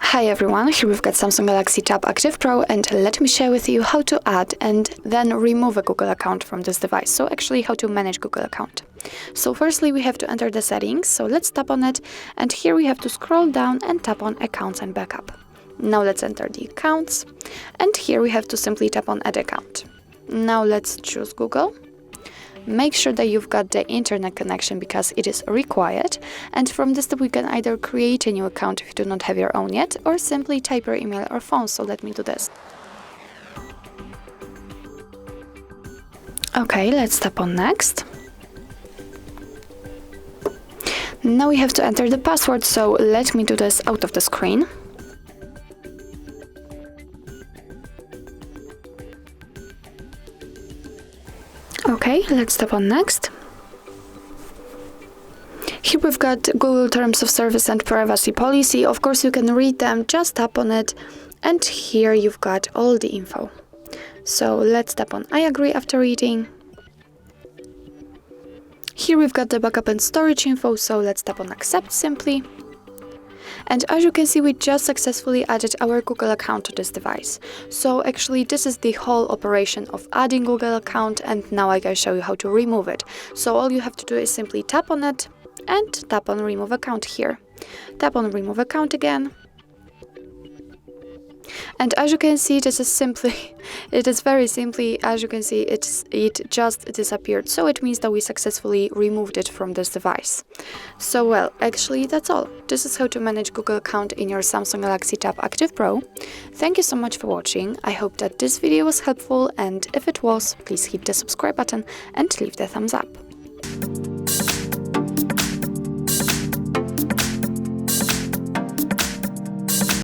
Hi everyone, here we've got Samsung Galaxy Tab Active Pro, and let me share with you how to add and then remove a Google account from this device. So actually how to manage Google account. So firstly we have to enter the settings, so let's tap on it, and here we have to scroll down and tap on accounts and backup. Now let's enter the accounts, and here we have to simply tap on add account. Now let's choose Google. Make sure that you've got the internet connection because it is required, and from this step we can either create a new account if you do not have your own yet, or simply type your email or phone. So let me do this. Okay, let's tap on next. Now we have to enter the password, so let me do this out of the screen. Okay, let's tap on next. Here we've got Google Terms of Service and Privacy Policy. Of course you can read them, just tap on it, and here you've got all the info. So let's tap on I agree after reading. Here we've got the backup and storage info, so let's tap on accept simply. And as you can see, we just successfully added our Google account to this device. So actually this is the whole operation of adding Google account, and now I can show you how to remove it. So all you have to do is simply tap on it and tap on remove account here. Tap on remove account again. And as you can see, this is simply, it is very simply, as you can see, it just disappeared. So it means that we successfully removed it from this device. So well, actually that's all. This is how to manage Google account in your Samsung Galaxy Tab Active Pro. Thank you so much for watching. I hope that this video was helpful, and if it was, please hit the subscribe button and leave the thumbs up.